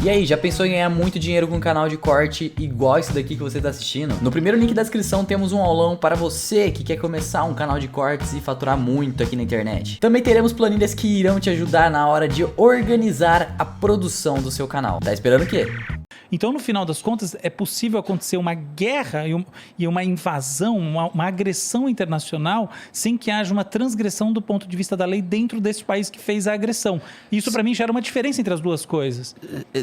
E aí, já pensou em ganhar muito dinheiro com um canal de corte igual esse daqui que você está assistindo? No primeiro link da descrição temos um aulão para você que quer começar um canal de cortes e faturar muito aqui na internet. Também teremos planilhas que irão te ajudar na hora de organizar a produção do seu canal. Tá esperando o quê? Então, no final das contas, é possível acontecer uma guerra e uma invasão, uma agressão internacional sem que haja uma transgressão do ponto de vista da lei dentro desse país que fez a agressão. Isso, para mim, gera uma diferença entre as duas coisas.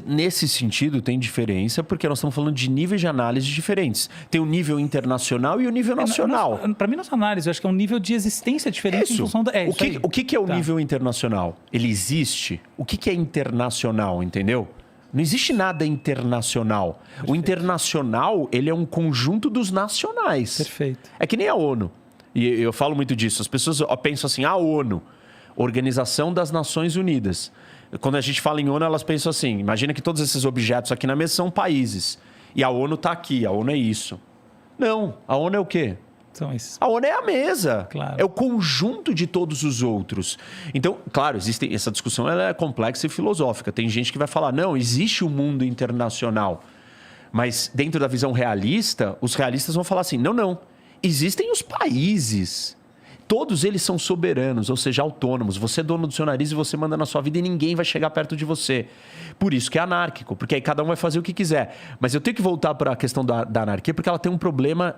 Nesse sentido, tem diferença, porque nós estamos falando de níveis de análise diferentes. Tem o nível internacional e o nível nacional. Para mim, nossa análise, eu acho que é um nível de existência diferente em função da... O que é o nível internacional? Ele existe? O que é internacional, entendeu? Não existe nada internacional. Perfeito. O internacional, ele é um conjunto dos nacionais. Perfeito. É que nem a ONU. E eu falo muito disso. As pessoas pensam assim, a ONU, Organização das Nações Unidas. Quando a gente fala em ONU, elas pensam assim, imagina que todos esses objetos aqui na mesa são países. E a ONU está aqui, a ONU é isso. Não, a ONU é o quê? A ONU é a mesa, claro. É o conjunto de todos os outros. Então, claro, essa discussão ela é complexa e filosófica. Tem gente que vai falar, não, existe um mundo internacional. Mas dentro da visão realista, os realistas vão falar assim, não, existem os países. Todos eles são soberanos, ou seja, autônomos. Você é dono do seu nariz e você manda na sua vida e ninguém vai chegar perto de você. Por isso que é anárquico, porque aí cada um vai fazer o que quiser. Mas eu tenho que voltar para a questão da anarquia, porque ela tem um problema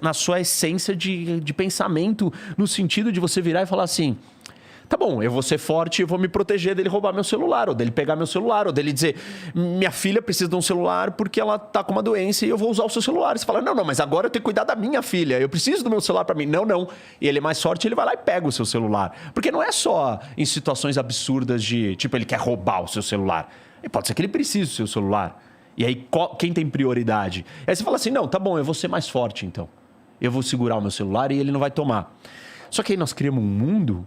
na sua essência de pensamento, no sentido de você virar e falar assim... Tá bom, eu vou ser forte e eu vou me proteger dele roubar meu celular, ou dele pegar meu celular, ou dele dizer, minha filha precisa de um celular porque ela tá com uma doença e eu vou usar o seu celular. Você fala, não, mas agora eu tenho que cuidar da minha filha, eu preciso do meu celular para mim. Não. E ele é mais forte, ele vai lá e pega o seu celular. Porque não é só em situações absurdas de, tipo, ele quer roubar o seu celular. E pode ser que ele precise do seu celular. E aí, quem tem prioridade? Aí você fala assim, não, tá bom, eu vou ser mais forte então. Eu vou segurar o meu celular e ele não vai tomar. Só que aí nós criamos um mundo...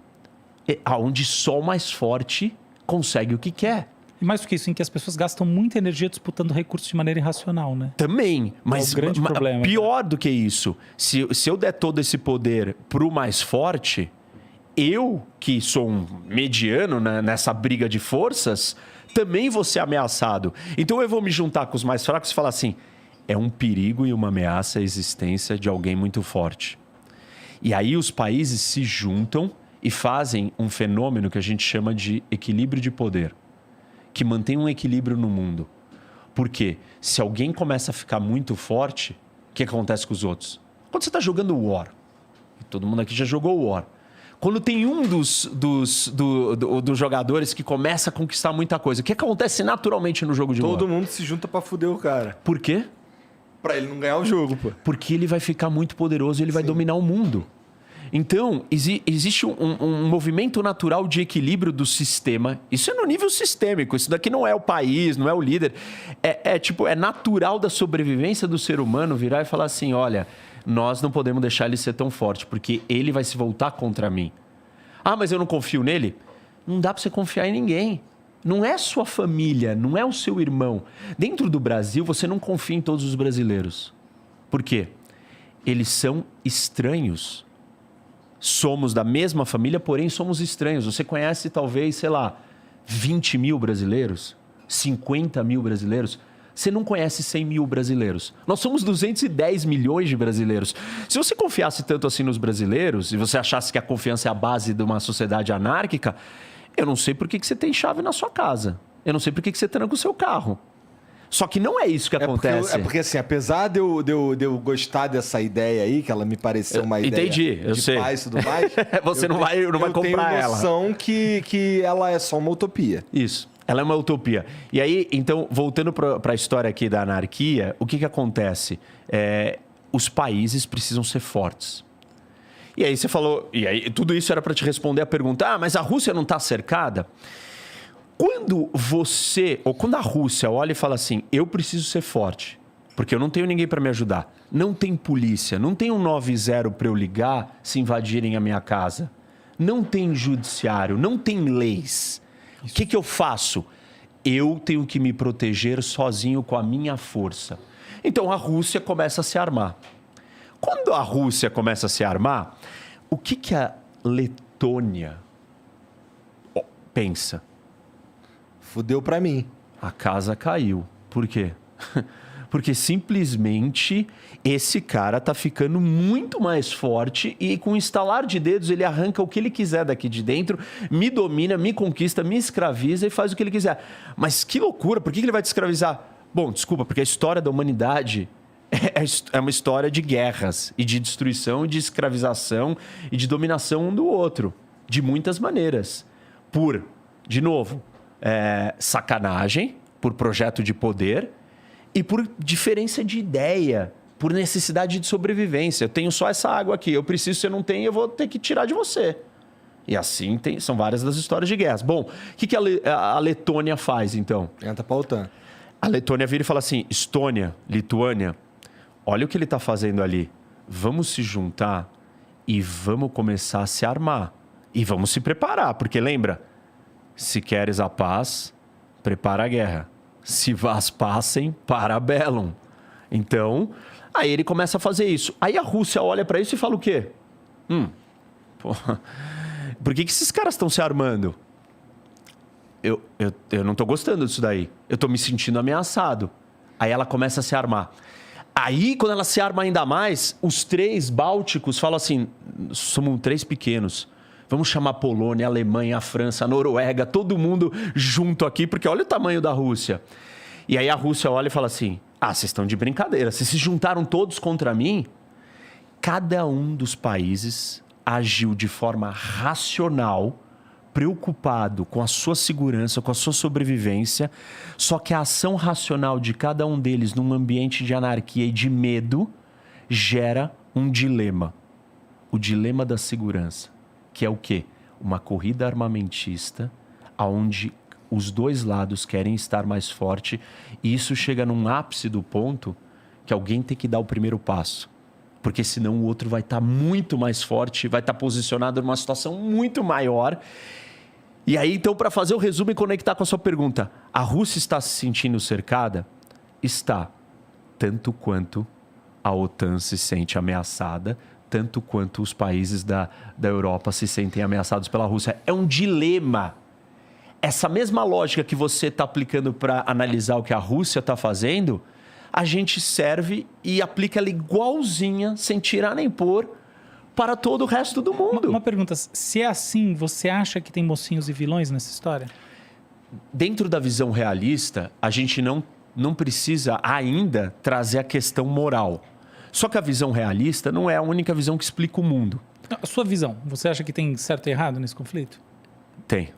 onde só o mais forte consegue o que quer. E mais do que isso, em que as pessoas gastam muita energia disputando recursos de maneira irracional, né? Também, mas é um grande problema, pior do que isso. Se eu der todo esse poder pro mais forte, eu, que sou um mediano nessa briga de forças, também vou ser ameaçado. Então eu vou me juntar com os mais fracos e falar assim, é um perigo e uma ameaça a existência de alguém muito forte. E aí os países se juntam e fazem um fenômeno que a gente chama de equilíbrio de poder, que mantém um equilíbrio no mundo. Porque se alguém começa a ficar muito forte, o que acontece com os outros? Quando você está jogando War, todo mundo aqui já jogou War, quando tem um dos jogadores que começa a conquistar muita coisa, o que acontece naturalmente no jogo de War? Todo mundo se junta para fuder o cara. Por quê? Para ele não ganhar o jogo, pô. Porque ele vai ficar muito poderoso e ele vai dominar o mundo. Então, existe um movimento natural de equilíbrio do sistema. Isso é no nível sistêmico. Isso daqui não é o país, não é o líder. É natural da sobrevivência do ser humano virar e falar assim, olha, nós não podemos deixar ele ser tão forte, porque ele vai se voltar contra mim. Ah, mas eu não confio nele? Não dá para você confiar em ninguém. Não é sua família, não é o seu irmão. Dentro do Brasil, você não confia em todos os brasileiros. Por quê? Eles são estranhos. Somos da mesma família, porém somos estranhos. Você conhece talvez, 20 mil brasileiros? 50 mil brasileiros? Você não conhece 100 mil brasileiros. Nós somos 210 milhões de brasileiros. Se você confiasse tanto assim nos brasileiros, e você achasse que a confiança é a base de uma sociedade anárquica, eu não sei por que você tem chave na sua casa. Eu não sei por que você tranca o seu carro. Só que não é isso que acontece. Porque assim, apesar de eu gostar dessa ideia aí, que ela me pareceu uma ideia de paz e tudo mais... Você não vai comprar ela. Eu tenho noção que ela é só uma utopia. Isso. Ela é uma utopia. E aí, então, voltando para a história aqui da anarquia, o que acontece? Os países precisam ser fortes. E aí você falou... E aí tudo isso era para te responder a pergunta, mas a Rússia não está cercada? Quando quando a Rússia olha e fala assim, eu preciso ser forte, porque eu não tenho ninguém para me ajudar, não tem polícia, não tem um 90 para eu ligar se invadirem a minha casa, não tem judiciário, não tem leis. O que eu faço? Eu tenho que me proteger sozinho com a minha força. Então a Rússia começa a se armar. Quando a Rússia começa a se armar, o que a Letônia pensa? Fudeu pra mim. a casa caiu. Por quê? Porque simplesmente esse cara tá ficando muito mais forte e com um estalar de dedos ele arranca o que ele quiser daqui de dentro, me domina, me conquista, me escraviza e faz o que ele quiser. Mas que loucura, por que ele vai te escravizar? Bom, desculpa, porque a história da humanidade é uma história de guerras e de destruição, e de escravização e de dominação um do outro, de muitas maneiras. Por, de novo, sacanagem, por projeto de poder e por diferença de ideia, por necessidade de sobrevivência. Eu tenho só essa água aqui, eu preciso, você não tem, eu vou ter que tirar de você. E assim são várias das histórias de guerras. Bom, o que a Letônia faz, então? Entra pra OTAN. A Letônia vira e fala assim, Estônia, Lituânia, olha o que ele está fazendo ali. Vamos se juntar e vamos começar a se armar. E vamos se preparar, porque lembra, se queres a paz, prepara a guerra. Se vás passem, para bellum. Então, aí ele começa a fazer isso. Aí a Rússia olha para isso e fala o quê? Porra, por que esses caras estão se armando? Eu não estou gostando disso daí. Eu estou me sentindo ameaçado. Aí ela começa a se armar. Aí, quando ela se arma ainda mais, os 3 bálticos falam assim, somos 3 pequenos. Vamos chamar a Polônia, a Alemanha, a França, a Noruega, todo mundo junto aqui, porque olha o tamanho da Rússia. E aí a Rússia olha e fala assim, vocês estão de brincadeira, vocês se juntaram todos contra mim? Cada um dos países agiu de forma racional, preocupado com a sua segurança, com a sua sobrevivência, só que a ação racional de cada um deles num ambiente de anarquia e de medo gera um dilema. O dilema da segurança. Que é o quê? Uma corrida armamentista onde os 2 lados querem estar mais forte e isso chega num ápice do ponto que alguém tem que dar o primeiro passo. Porque senão o outro vai estar muito mais forte, vai estar posicionado numa situação muito maior. E aí, então, para fazer o resumo e conectar com a sua pergunta, a Rússia está se sentindo cercada? Está. Tanto quanto a OTAN se sente ameaçada, tanto quanto os países da Europa se sentem ameaçados pela Rússia. É um dilema. Essa mesma lógica que você está aplicando para analisar o que a Rússia está fazendo, a gente serve e aplica ela igualzinha, sem tirar nem pôr, para todo o resto do mundo. Uma pergunta, se é assim, você acha que tem mocinhos e vilões nessa história? Dentro da visão realista, a gente não precisa ainda trazer a questão moral. Só que a visão realista não é a única visão que explica o mundo. A sua visão, você acha que tem certo e errado nesse conflito? Tem.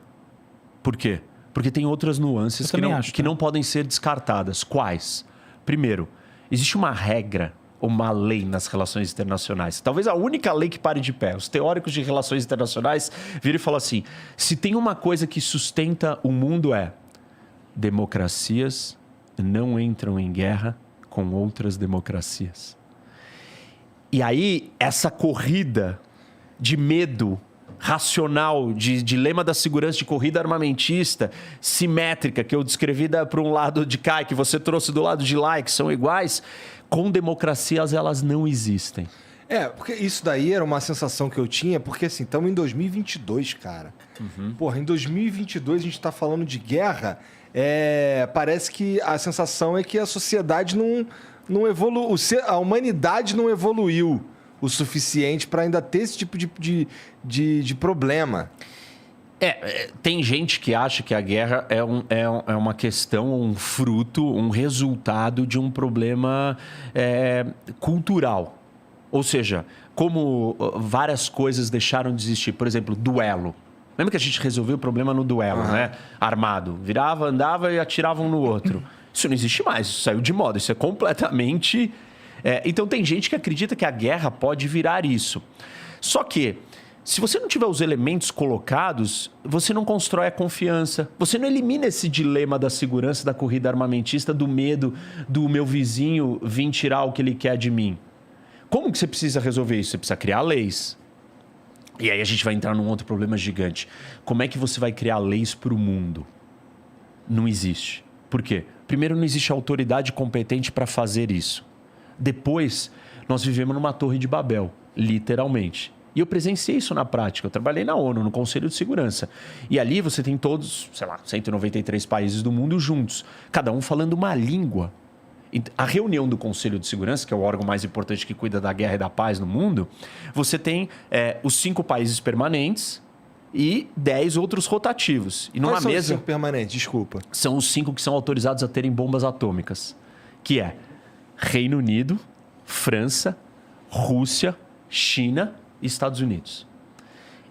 Por quê? Porque tem outras nuances que não podem ser descartadas. Quais? Primeiro, existe uma regra, uma lei nas relações internacionais. Talvez a única lei que pare de pé. Os teóricos de relações internacionais viram e falam assim, se tem uma coisa que sustenta o mundo é democracias não entram em guerra com outras democracias. E aí, essa corrida de medo racional, de dilema da segurança, de corrida armamentista, simétrica, que eu descrevi para um lado de cá e que você trouxe do lado de lá, que são iguais, com democracias elas não existem. Porque isso daí era uma sensação que eu tinha, porque assim, estamos em 2022, cara. Porra, em 2022 a gente está falando de guerra, parece que a sensação é que a sociedade não evoluiu, a humanidade não evoluiu o suficiente para ainda ter esse tipo de problema. Tem gente que acha que a guerra é uma questão, um fruto, um resultado de um problema cultural. Ou seja, como várias coisas deixaram de existir. Por exemplo, duelo. Lembra que a gente resolveu o problema no duelo, né? Armado. Virava, andava e atirava um no outro. Isso não existe mais, isso saiu de moda. Isso é completamente... Então tem gente que acredita que a guerra pode virar isso. Só que, se você não tiver os elementos colocados, você não constrói a confiança. Você não elimina esse dilema da segurança, da corrida armamentista, do medo do meu vizinho vir tirar o que ele quer de mim. Como que você precisa resolver isso? Você precisa criar leis. E aí a gente vai entrar num outro problema gigante. Como é que você vai criar leis para o mundo? Não existe. Por quê? Primeiro, não existe autoridade competente para fazer isso. Depois, nós vivemos numa torre de Babel, literalmente. E eu presenciei isso na prática. Eu trabalhei na ONU, no Conselho de Segurança. E ali você tem todos, 193 países do mundo juntos, cada um falando uma língua. A reunião do Conselho de Segurança, que é o órgão mais importante que cuida da guerra e da paz no mundo, você tem os 5 países permanentes e 10 outros rotativos. E numa Quais são mesa... os 5 permanentes? Desculpa. São os 5 que são autorizados a terem bombas atômicas, que é Reino Unido, França, Rússia, China e Estados Unidos.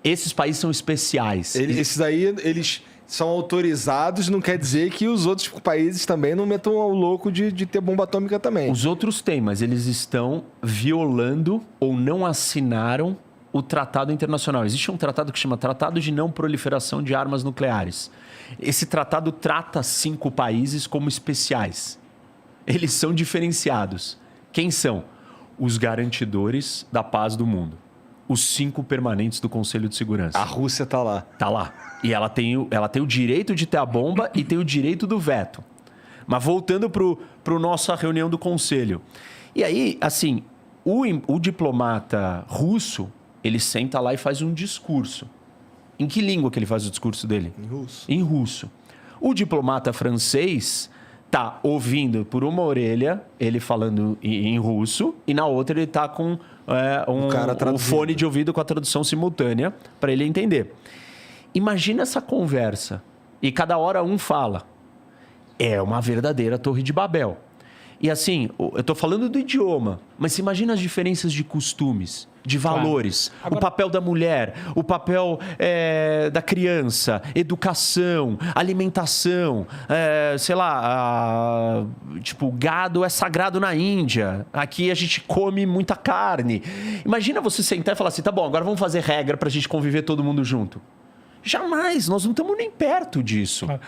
Esses países são especiais. Esses aí, eles são autorizados, não quer dizer que os outros países também não metam ao louco de ter bomba atômica também. Os outros têm, mas eles estão violando ou não assinaram o tratado internacional. Existe um tratado que chama Tratado de Não Proliferação de Armas Nucleares. Esse tratado trata 5 países como especiais. Eles são diferenciados. Quem são? Os garantidores da paz do mundo. Os 5 permanentes do Conselho de Segurança. A Rússia tá lá. Tá lá. E ela tem o direito de ter a bomba e tem o direito do veto. Mas voltando pro nossa reunião do Conselho. E aí, assim, o diplomata russo, ele senta lá e faz um discurso. Em que língua que ele faz o discurso dele? Em russo. Em russo. O diplomata francês tá ouvindo por uma orelha ele falando em russo e na outra ele tá com um fone de ouvido com a tradução simultânea para ele entender. Imagina essa conversa e cada hora um fala. É uma verdadeira Torre de Babel. E assim, eu tô falando do idioma, mas você imagina as diferenças de costumes, de valores, Claro. Agora... o papel da mulher, o papel da criança, educação, alimentação, tipo, gado é sagrado na Índia, aqui a gente come muita carne. Imagina você sentar e falar assim, tá bom, agora vamos fazer regra pra gente conviver todo mundo junto. Jamais, nós não estamos nem perto disso. Claro.